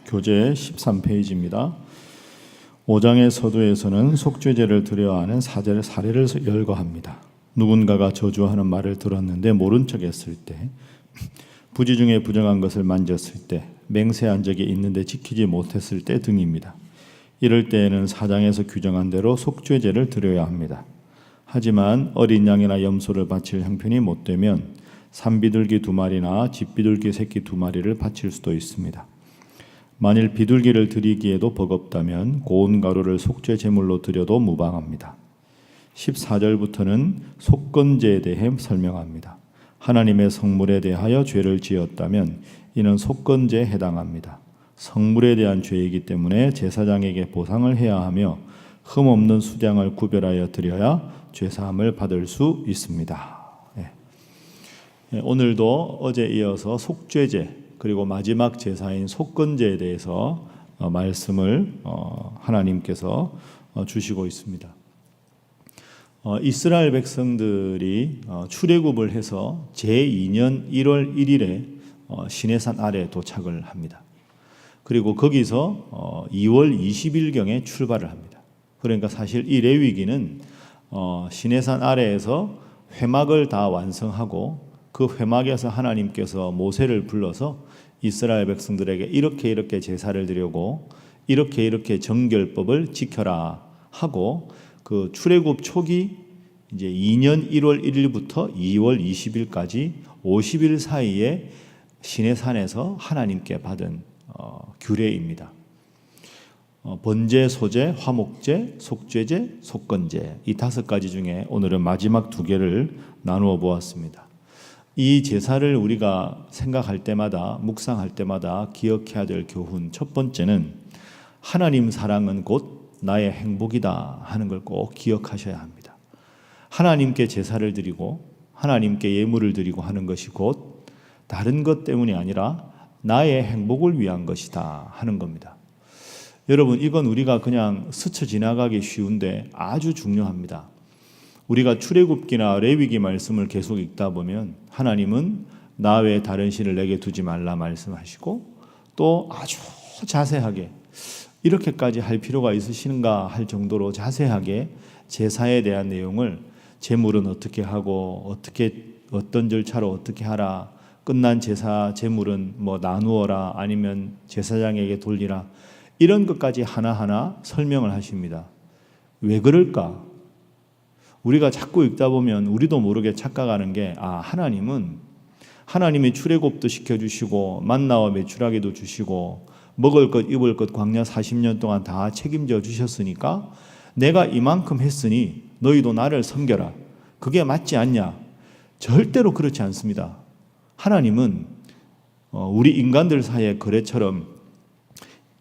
교재 13페이지입니다. 5장의 서두에서는 속죄제를 드려야 하는 사례를 열거합니다. 누군가가 저주하는 말을 들었는데 모른 척했을 때, 부지 중에 부정한 것을 만졌을 때, 맹세한 적이 있는데 지키지 못했을 때 등입니다. 이럴 때에는 4장에서 규정한 대로 속죄제를 드려야 합니다. 하지만 어린 양이나 염소를 바칠 형편이 못 되면 산비둘기 2마리나 집비둘기 새끼 2마리를 바칠 수도 있습니다. 만일 비둘기를 드리기에도 버겁다면 고운 가루를 속죄 제물로 드려도 무방합니다. 14절부터는 속건제에 대해 설명합니다. 하나님의 성물에 대하여 죄를 지었다면 이는 속건제에 해당합니다. 성물에 대한 죄이기 때문에 제사장에게 보상을 해야 하며 흠없는 수량을 구별하여 드려야 죄사함을 받을 수 있습니다. 오늘도 어제 이어서 속죄제 그리고 마지막 제사인 속건제에 대해서 말씀을 하나님께서 주시고 있습니다. 이스라엘 백성들이 출애굽을 해서 제2년 1월 1일에 시내산 아래에 도착을 합니다. 그리고 거기서 2월 20일경에 출발을 합니다. 그러니까 사실 이 레위기는 시내산 아래에서 회막을 다 완성하고 그 회막에서 하나님께서 모세를 불러서 이스라엘 백성들에게 이렇게 제사를 드리고 이렇게 정결법을 지켜라 하고 그 출애굽 초기 이제 2년 1월 1일부터 2월 20일까지 50일 사이에 시내산에서 하나님께 받은 규례입니다. 번제, 소제, 화목제, 속죄제, 속건제 이 5가지 중에 오늘은 마지막 2개를 나누어 보았습니다. 이 제사를 우리가 생각할 때마다 묵상할 때마다 기억해야 될 교훈 첫 번째는 하나님 사랑은 곧 나의 행복이다 하는 걸 꼭 기억하셔야 합니다. 하나님께 제사를 드리고 하나님께 예물을 드리고 하는 것이 곧 다른 것 때문이 아니라 나의 행복을 위한 것이다 하는 겁니다. 여러분 이건 우리가 그냥 스쳐 지나가기 쉬운데 아주 중요합니다. 우리가 출애굽기나 레위기 말씀을 계속 읽다 보면 하나님은 나 외에 다른 신을 내게 두지 말라 말씀하시고 또 아주 자세하게 이렇게까지 할 필요가 있으신가 할 정도로 자세하게 제사에 대한 내용을 제물은 어떻게 하고 어떤 절차로 어떻게 하라 끝난 제사 제물은 뭐 나누어라 아니면 제사장에게 돌리라 이런 것까지 하나하나 설명을 하십니다. 왜 그럴까? 우리가 자꾸 읽다 보면 우리도 모르게 착각하는 게 하나님이 출애굽도 시켜주시고 만나와 메추라기도 주시고 먹을 것 입을 것 광야 40년 동안 다 책임져 주셨으니까 내가 이만큼 했으니 너희도 나를 섬겨라. 그게 맞지 않냐? 절대로 그렇지 않습니다. 하나님은 우리 인간들 사이의 거래처럼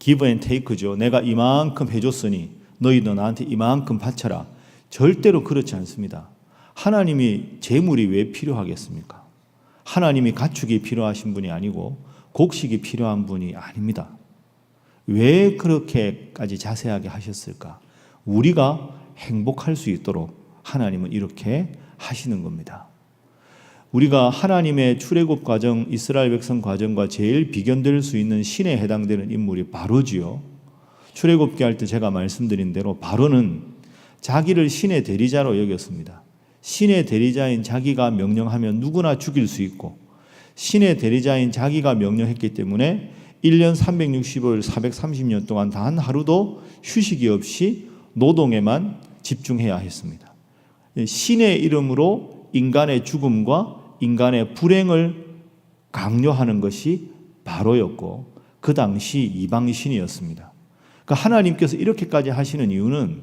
give and take죠. 내가 이만큼 해줬으니 너희도 나한테 이만큼 바쳐라. 절대로 그렇지 않습니다. 하나님이 재물이 왜 필요하겠습니까? 하나님이 가축이 필요하신 분이 아니고 곡식이 필요한 분이 아닙니다. 왜 그렇게까지 자세하게 하셨을까? 우리가 행복할 수 있도록 하나님은 이렇게 하시는 겁니다. 우리가 하나님의 출애굽 과정, 이스라엘 백성 과정과 제일 비견될 수 있는 신에 해당되는 인물이 바로지요. 출애굽기 할 때 제가 말씀드린 대로 바로는 자기를 신의 대리자로 여겼습니다. 신의 대리자인 자기가 명령하면 누구나 죽일 수 있고 신의 대리자인 자기가 명령했기 때문에 1년 365일 430년 동안 단 하루도 휴식이 없이 노동에만 집중해야 했습니다. 신의 이름으로 인간의 죽음과 인간의 불행을 강요하는 것이 바로였고 그 당시 이방신이었습니다. 그러니까 하나님께서 이렇게까지 하시는 이유는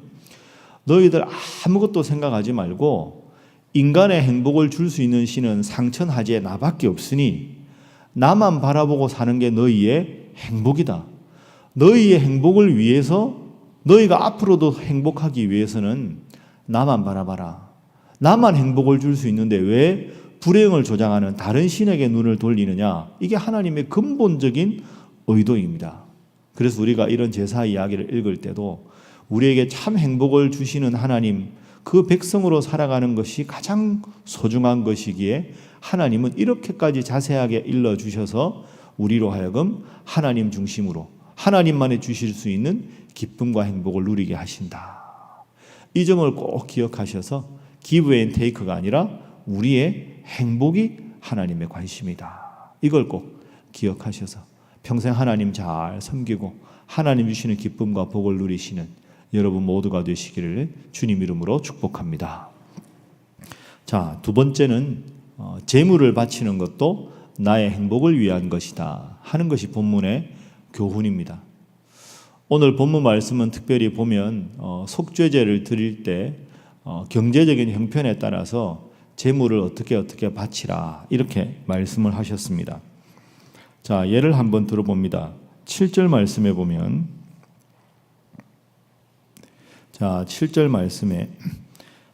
너희들 아무것도 생각하지 말고 인간의 행복을 줄 수 있는 신은 상천하지에 나밖에 없으니 나만 바라보고 사는 게 너희의 행복이다. 너희의 행복을 위해서 너희가 앞으로도 행복하기 위해서는 나만 바라봐라. 나만 행복을 줄 수 있는데 왜 불행을 조장하는 다른 신에게 눈을 돌리느냐. 이게 하나님의 근본적인 의도입니다. 그래서 우리가 이런 제사 이야기를 읽을 때도 우리에게 참 행복을 주시는 하나님, 그 백성으로 살아가는 것이 가장 소중한 것이기에 하나님은 이렇게까지 자세하게 일러주셔서 우리로 하여금 하나님 중심으로 하나님만이 주실 수 있는 기쁨과 행복을 누리게 하신다. 이 점을 꼭 기억하셔서 give and take가 아니라 우리의 행복이 하나님의 관심이다. 이걸 꼭 기억하셔서 평생 하나님 잘 섬기고 하나님 주시는 기쁨과 복을 누리시는 여러분 모두가 되시기를 주님 이름으로 축복합니다. 자, 두 번째는 재물을 바치는 것도 나의 행복을 위한 것이다 하는 것이 본문의 교훈입니다. 오늘 본문 말씀은 특별히 보면 속죄제를 드릴 때 경제적인 형편에 따라서 재물을 어떻게 바치라 이렇게 말씀을 하셨습니다. 자, 예를 한번 들어봅니다. 7절 말씀에 보면, 자, 7절 말씀에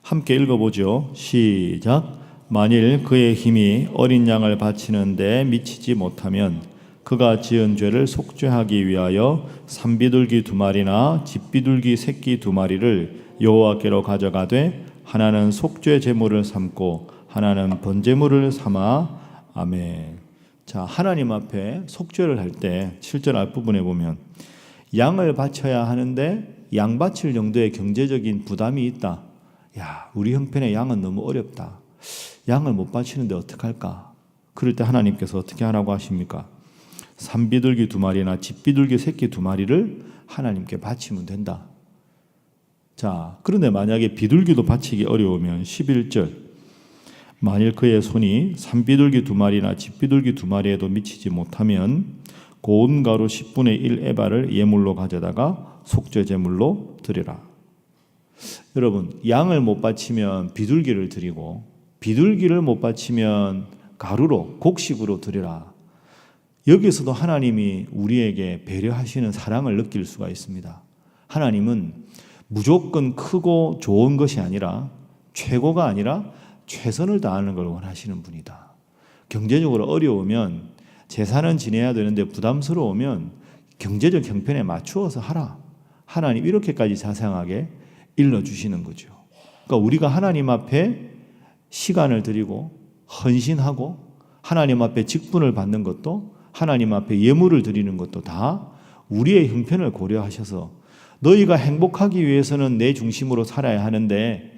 함께 읽어보죠. 시작. 만일 그의 힘이 어린 양을 바치는데 미치지 못하면 그가 지은 죄를 속죄하기 위하여 산비둘기 2마리나 집비둘기 새끼 2마리를 여호와께로 가져가되 하나는 속죄 제물을 삼고 하나는 번제물을 삼아. 아멘. 자, 하나님 앞에 속죄를 할 때 7절 앞부분에 보면 양을 바쳐야 하는데 양 바칠 정도의 경제적인 부담이 있다. 야, 우리 형편에 양은 너무 어렵다. 양을 못 바치는데 어떡할까? 그럴 때 하나님께서 어떻게 하라고 하십니까? 산비둘기 2마리나 집비둘기 새끼 2마리를 하나님께 바치면 된다. 자, 그런데 만약에 비둘기도 바치기 어려우면 11절 만일 그의 손이 산비둘기 2마리나 집비둘기 2마리에도 미치지 못하면 고운 가루 10분의 1 에바를 예물로 가져다가 속죄 제물로 드리라. 여러분, 양을 못 바치면 비둘기를 드리고 비둘기를 못 바치면 가루로 곡식으로 드리라. 여기서도 하나님이 우리에게 배려하시는 사랑을 느낄 수가 있습니다. 하나님은 무조건 크고 좋은 것이 아니라 최고가 아니라 최선을 다하는 걸 원하시는 분이다. 경제적으로 어려우면 제사는 지내야 되는데 부담스러우면 경제적 형편에 맞추어서 하라. 하나님 이렇게까지 자상하게 일러주시는 거죠. 그러니까 우리가 하나님 앞에 시간을 드리고 헌신하고 하나님 앞에 직분을 받는 것도 하나님 앞에 예물을 드리는 것도 다 우리의 형편을 고려하셔서 너희가 행복하기 위해서는 내 중심으로 살아야 하는데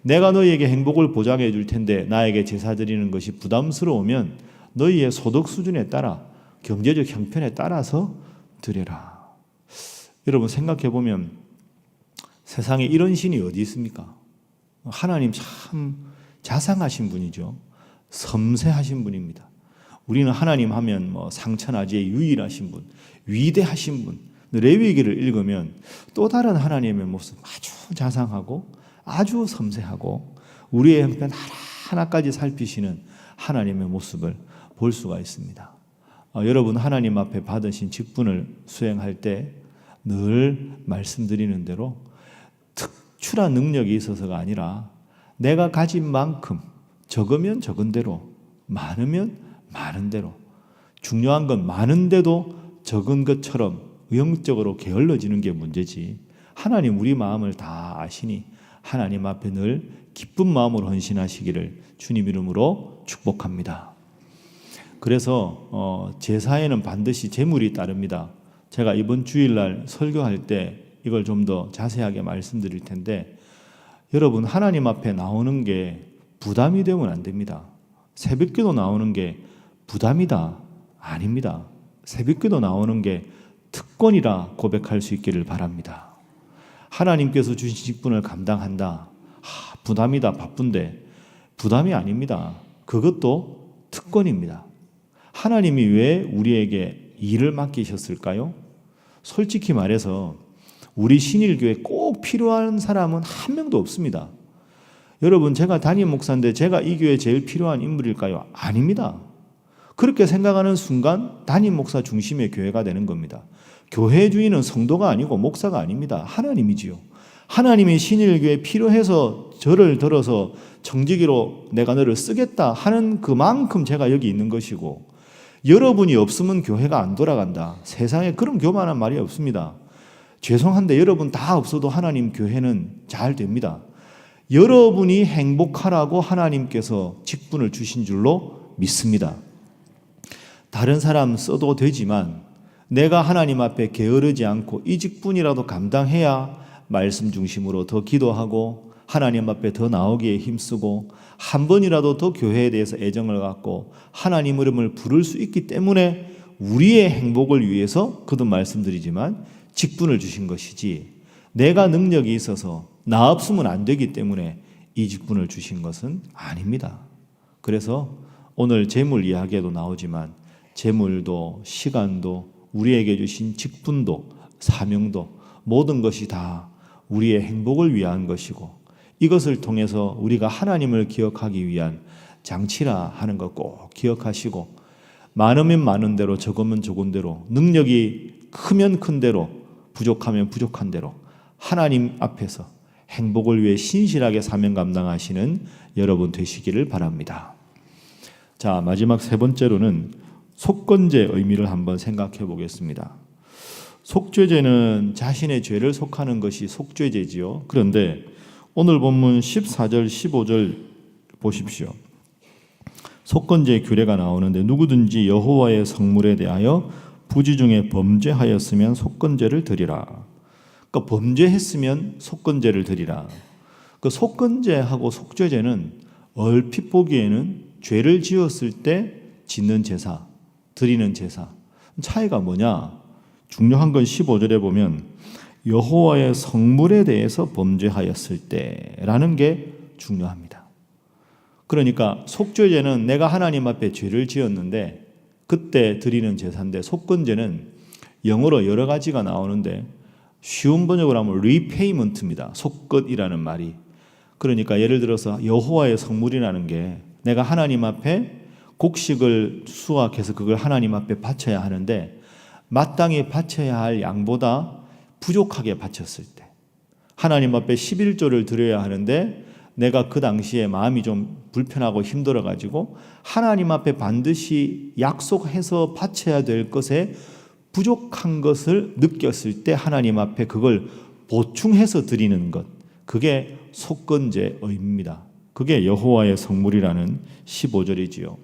내가 너희에게 행복을 보장해 줄 텐데 나에게 제사 드리는 것이 부담스러우면 너희의 소득 수준에 따라 경제적 형편에 따라서 드려라. 여러분 생각해 보면 세상에 이런 신이 어디 있습니까? 하나님 참 자상하신 분이죠. 섬세하신 분입니다. 우리는 하나님 하면 상천하지의 유일하신 분, 위대하신 분. 레위기를 읽으면 또 다른 하나님의 모습 아주 자상하고 아주 섬세하고 우리의 형편 하나하나까지 살피시는 하나님의 모습을 볼 수가 있습니다. 여러분 하나님 앞에 받으신 직분을 수행할 때 늘 말씀드리는 대로 특출한 능력이 있어서가 아니라 내가 가진 만큼 적으면 적은 대로 많으면 많은 대로 중요한 건 많은데도 적은 것처럼 영적으로 게을러지는 게 문제지 하나님 우리 마음을 다 아시니 하나님 앞에 늘 기쁜 마음으로 헌신하시기를 주님 이름으로 축복합니다. 그래서 제사에는 반드시 제물이 따릅니다. 제가 이번 주일날 설교할 때 이걸 좀 더 자세하게 말씀드릴 텐데 여러분 하나님 앞에 나오는 게 부담이 되면 안 됩니다. 새벽기도 나오는 게 부담이다? 아닙니다. 새벽기도 나오는 게 특권이라 고백할 수 있기를 바랍니다. 하나님께서 주신 직분을 감당한다. 부담이다, 바쁜데 부담이 아닙니다. 그것도 특권입니다. 하나님이 왜 우리에게 일을 맡기셨을까요? 솔직히 말해서 우리 신일교회 꼭 필요한 사람은 한 명도 없습니다. 여러분 제가 담임 목사인데 제가 이 교회에 제일 필요한 인물일까요? 아닙니다. 그렇게 생각하는 순간 담임 목사 중심의 교회가 되는 겁니다. 교회 주인은 성도가 아니고 목사가 아닙니다. 하나님이지요. 하나님이 신일교회에 필요해서 저를 들어서 청지기로 내가 너를 쓰겠다 하는 그만큼 제가 여기 있는 것이고 여러분이 없으면 교회가 안 돌아간다. 세상에 그런 교만한 말이 없습니다. 죄송한데 여러분 다 없어도 하나님 교회는 잘 됩니다. 여러분이 행복하라고 하나님께서 직분을 주신 줄로 믿습니다. 다른 사람 써도 되지만 내가 하나님 앞에 게으르지 않고 이 직분이라도 감당해야 말씀 중심으로 더 기도하고 하나님 앞에 더 나오기에 힘쓰고 한 번이라도 더 교회에 대해서 애정을 갖고 하나님 이름을 부를 수 있기 때문에 우리의 행복을 위해서 거듭 말씀드리지만 직분을 주신 것이지, 내가 능력이 있어서 나 없으면 안 되기 때문에 이 직분을 주신 것은 아닙니다. 그래서 오늘 재물 이야기에도 나오지만 재물도 시간도 우리에게 주신 직분도 사명도 모든 것이 다 우리의 행복을 위한 것이고, 이것을 통해서 우리가 하나님을 기억하기 위한 장치라 하는 것 꼭 기억하시고, 많으면 많은 대로 적으면 적은 대로 능력이 크면 큰 대로 부족하면 부족한 대로 하나님 앞에서 행복을 위해 신실하게 사명 감당하시는 여러분 되시기를 바랍니다. 자, 마지막 세 번째로는 속건제의 의미를 한번 생각해 보겠습니다. 속죄제는 자신의 죄를 속하는 것이 속죄제지요. 그런데 오늘 본문 14절 15절 보십시오. 속건제의 규례가 나오는데 누구든지 여호와의 성물에 대하여 부지 중에 범죄하였으면 속건제를 드리라. 그러니까 범죄했으면 속건제를 드리라. 그 속건제하고 속죄제는 얼핏 보기에는 죄를 지었을 때 짓는 제사, 드리는 제사. 차이가 뭐냐? 중요한 건 15절에 보면 여호와의 성물에 대해서 범죄하였을 때라는 게 중요합니다. 그러니까 속죄제는 내가 하나님 앞에 죄를 지었는데 그때 드리는 제사인데, 속건제는 영어로 여러 가지가 나오는데 쉬운 번역을 하면 repayment입니다. 속끝이라는 말이. 그러니까 예를 들어서 여호와의 성물이라는 게 내가 하나님 앞에 곡식을 수확해서 그걸 하나님 앞에 바쳐야 하는데 마땅히 바쳐야 할 양보다 부족하게 바쳤을 때, 하나님 앞에 11조를 드려야 하는데 내가 그 당시에 마음이 좀 불편하고 힘들어가지고 하나님 앞에 반드시 약속해서 바쳐야 될 것에 부족한 것을 느꼈을 때 하나님 앞에 그걸 보충해서 드리는 것, 그게 속건제의 의미입니다. 그게 여호와의 성물이라는 15절이지요.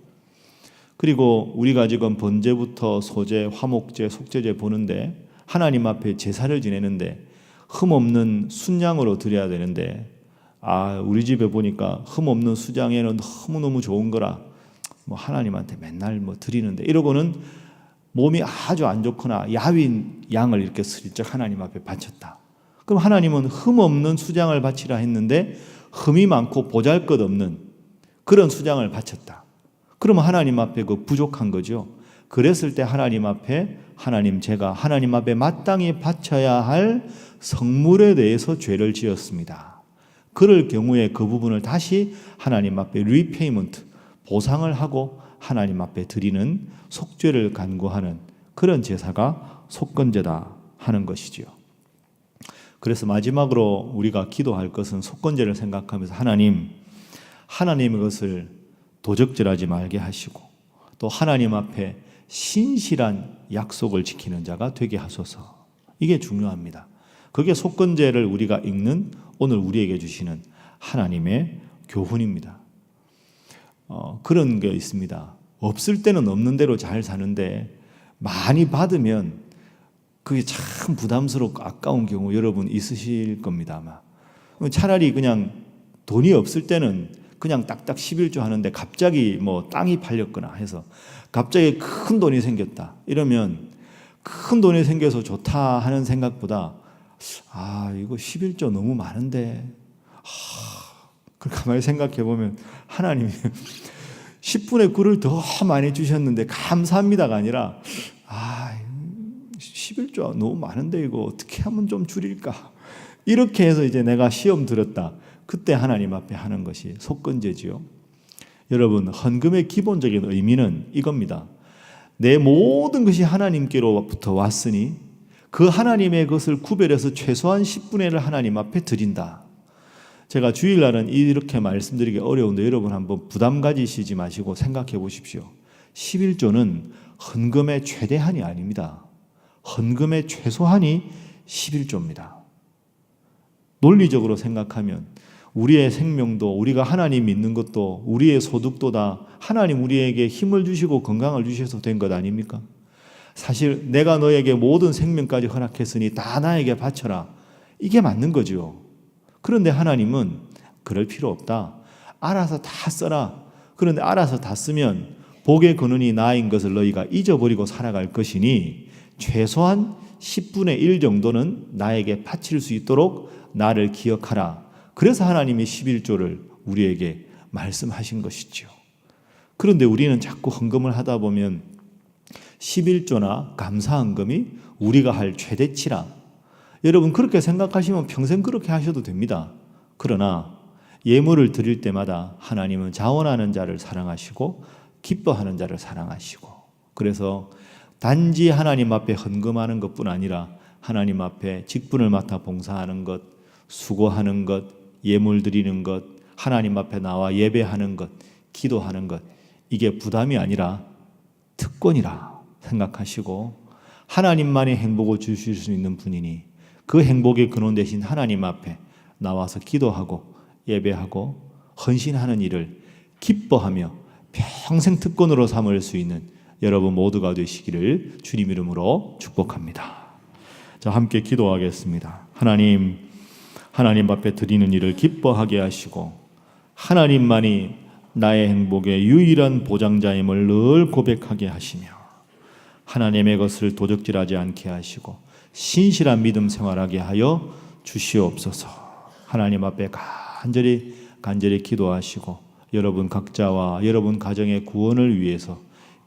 그리고 우리가 지금 번제부터 소제, 화목제, 속죄제 보는데 하나님 앞에 제사를 지내는데 흠없는 순양으로 드려야 되는데, 우리 집에 보니까 흠없는 수장에는 너무너무 좋은 거라 하나님한테 맨날 드리는데, 이러고는 몸이 아주 안 좋거나 야윈 양을 이렇게 슬쩍 하나님 앞에 바쳤다. 그럼 하나님은 흠없는 수장을 바치라 했는데 흠이 많고 보잘것없는 그런 수장을 바쳤다. 그러면 하나님 앞에 그 부족한 거죠. 그랬을 때 하나님 앞에 제가 하나님 앞에 마땅히 바쳐야 할 성물에 대해서 죄를 지었습니다. 그럴 경우에 그 부분을 다시 하나님 앞에 repayment, 보상을 하고 하나님 앞에 드리는 속죄를 간구하는 그런 제사가 속건제다 하는 것이지요. 그래서 마지막으로 우리가 기도할 것은 속건제를 생각하면서 하나님의 것을 도적질하지 말게 하시고 또 하나님 앞에 신실한 약속을 지키는 자가 되게 하소서. 이게 중요합니다. 그게 속건제를 우리가 읽는 오늘 우리에게 주시는 하나님의 교훈입니다. 그런 게 있습니다. 없을 때는 없는 대로 잘 사는데 많이 받으면 그게 참 부담스럽고 아까운 경우 여러분 있으실 겁니다. 아마 차라리 그냥 돈이 없을 때는 그냥 딱딱 11조 하는데 갑자기 땅이 팔렸거나 해서 갑자기 큰 돈이 생겼다 이러면 큰 돈이 생겨서 좋다 하는 생각보다 이거 11조 너무 많은데 그걸 가만히 생각해 보면 하나님이 10분의 9를 더 많이 주셨는데 감사합니다가 아니라 11조 너무 많은데 이거 어떻게 하면 좀 줄일까, 이렇게 해서 이제 내가 시험 들었다. 그때 하나님 앞에 하는 것이 속건제지요. 여러분, 헌금의 기본적인 의미는 이겁니다. 내 모든 것이 하나님께로부터 왔으니 그 하나님의 것을 구별해서 최소한 10분의 1을 하나님 앞에 드린다. 제가 주일날은 이렇게 말씀드리기 어려운데 여러분 한번 부담 가지시지 마시고 생각해 보십시오. 11조는 헌금의 최대한이 아닙니다. 헌금의 최소한이 11조입니다. 논리적으로 생각하면 우리의 생명도, 우리가 하나님 믿는 것도, 우리의 소득도 다 하나님 우리에게 힘을 주시고 건강을 주셔서 된 것 아닙니까? 사실 내가 너에게 모든 생명까지 허락했으니 다 나에게 바쳐라. 이게 맞는 거죠. 그런데 하나님은 그럴 필요 없다. 알아서 다 써라. 그런데 알아서 다 쓰면 복의 근원이 나인 것을 너희가 잊어버리고 살아갈 것이니 최소한 10분의 1 정도는 나에게 바칠 수 있도록 나를 기억하라. 그래서 하나님이 11조를 우리에게 말씀하신 것이죠. 그런데 우리는 자꾸 헌금을 하다 보면 11조나 감사헌금이 우리가 할 최대치라. 여러분 그렇게 생각하시면 평생 그렇게 하셔도 됩니다. 그러나 예물을 드릴 때마다 하나님은 자원하는 자를 사랑하시고 기뻐하는 자를 사랑하시고, 그래서 단지 하나님 앞에 헌금하는 것뿐 아니라 하나님 앞에 직분을 맡아 봉사하는 것, 수고하는 것, 예물 드리는 것, 하나님 앞에 나와 예배하는 것, 기도하는 것, 이게 부담이 아니라 특권이라 생각하시고 하나님만이 행복을 주실 수 있는 분이니 그 행복의 근원 되신 하나님 앞에 나와서 기도하고 예배하고 헌신하는 일을 기뻐하며 평생 특권으로 삼을 수 있는 여러분 모두가 되시기를 주님 이름으로 축복합니다. 자, 함께 기도하겠습니다. 하나님 앞에 드리는 일을 기뻐하게 하시고 하나님만이 나의 행복의 유일한 보장자임을 늘 고백하게 하시며 하나님의 것을 도적질하지 않게 하시고 신실한 믿음 생활하게 하여 주시옵소서. 하나님 앞에 간절히 기도하시고 여러분 각자와 여러분 가정의 구원을 위해서,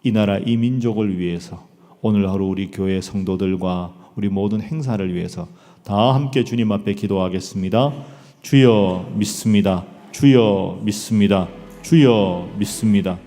이 나라 이 민족을 위해서, 오늘 하루 우리 교회 성도들과 우리 모든 행사를 위해서 다 함께 주님 앞에 기도하겠습니다. 주여 믿습니다. 주여 믿습니다. 주여 믿습니다.